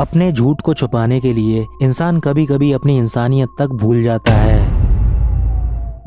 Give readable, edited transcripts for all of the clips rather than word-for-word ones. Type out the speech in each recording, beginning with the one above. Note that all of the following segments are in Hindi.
अपने झूठ को छुपाने के लिए इंसान कभी कभी अपनी इंसानियत तक भूल जाता है।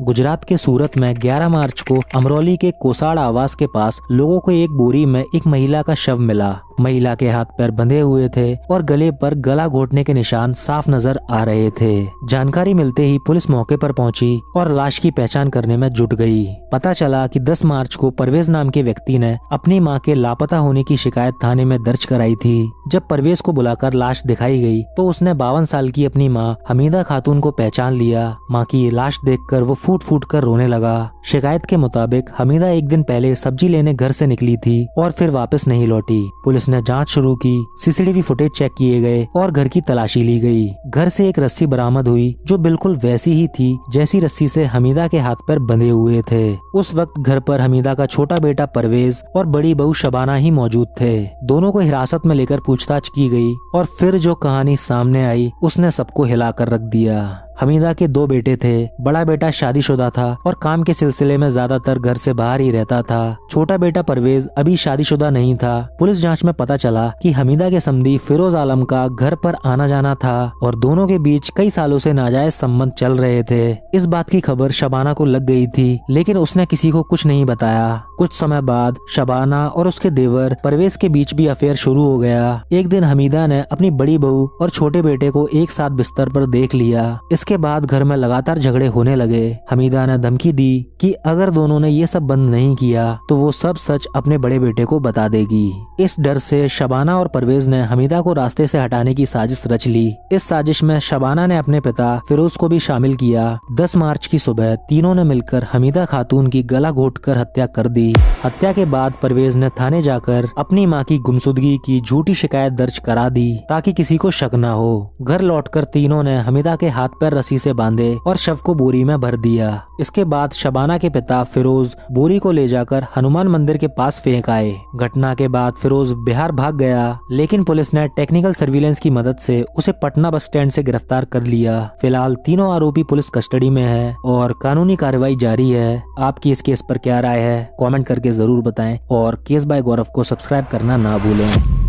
गुजरात के सूरत में 11 मार्च को अमरोली के कोसाड़ आवास के पास लोगों को एक बोरी में एक महिला का शव मिला। महिला के हाथ पैर बंधे हुए थे और गले पर गला घोटने के निशान साफ नजर आ रहे थे। जानकारी मिलते ही पुलिस मौके पर पहुंची और लाश की पहचान करने में जुट गई। पता चला कि 10 मार्च को परवेज नाम के व्यक्ति ने अपनी मां के लापता होने की शिकायत थाने में दर्ज कराई थी। जब परवेज को बुलाकर लाश दिखाई गई तो उसने 52 साल की अपनी मां हमीदा खातून को पहचान लिया। मां की ये लाश देखकर वो फूट फूट कर रोने लगा। शिकायत के मुताबिक हमीदा एक दिन पहले सब्जी लेने घर से निकली थी और फिर वापस नहीं लौटी। पुलिस ने जांच शुरू की, सीसीटीवी फुटेज चेक किए गए और घर की तलाशी ली गई। घर से एक रस्सी बरामद हुई जो बिल्कुल वैसी ही थी जैसी रस्सी से हमीदा के हाथ पैर बंधे हुए थे। उस वक्त घर पर हमीदा का छोटा बेटा परवेज और बड़ी बहू शबाना ही मौजूद थे। दोनों को हिरासत में लेकर पूछताछ की गई और फिर जो कहानी सामने आई उसने सबको हिलाकर रख दिया। हमीदा के 2 बेटे थे। बड़ा बेटा शादीशुदा था और काम के सिलसिले में ज्यादातर घर से बाहर ही रहता था। छोटा बेटा परवेज अभी शादीशुदा नहीं था। पुलिस जांच में पता चला कि हमीदा के समधी फिरोज आलम का घर पर आना जाना था और दोनों के बीच कई सालों से नाजायज संबंध चल रहे थे। इस बात की खबर शबाना को लग गई थी, लेकिन उसने किसी को कुछ नहीं बताया। कुछ समय बाद शबाना और उसके देवर परवेज के बीच भी अफेयर शुरू हो गया। एक दिन हमीदा ने अपनी बड़ी बहू और छोटे बेटे को एक साथ बिस्तर पर देख लिया। इसके बाद घर में लगातार झगड़े होने लगे। हमीदा ने धमकी दी कि अगर दोनों ने ये सब बंद नहीं किया तो वो सब सच अपने बड़े बेटे को बता देगी। इस डर से शबाना और परवेज ने हमीदा को रास्ते से हटाने की साजिश रच ली। इस साजिश में शबाना ने अपने पिता फिरोज को भी शामिल किया। 10 मार्च की सुबह तीनों ने मिलकर हमीदा खातून की गला घोटकर हत्या कर दी। हत्या के बाद परवेज ने थाने जाकर अपनी मां की गुमशुदगी की झूठी शिकायत दर्ज करा दी ताकि किसी को शक न हो। घर लौटकर तीनों ने हमीदा के हाथ पैर रस्सी से बांधे और शव को बोरी में भर दिया। इसके बाद शबाना के पिता फिरोज बोरी को ले जाकर हनुमान मंदिर के पास फेंक आए। घटना के बाद फिरोज बिहार भाग गया, लेकिन पुलिस ने टेक्निकल सर्विलेंस की मदद से उसे पटना बस स्टैंड से गिरफ्तार कर लिया। फिलहाल तीनों आरोपी पुलिस कस्टडी में है और कानूनी कार्रवाई जारी है। आपकी इस केस पर क्या राय है कमेंट करके जरूर बताएं और केस बाय गौरव को सब्सक्राइब करना ना भूलें।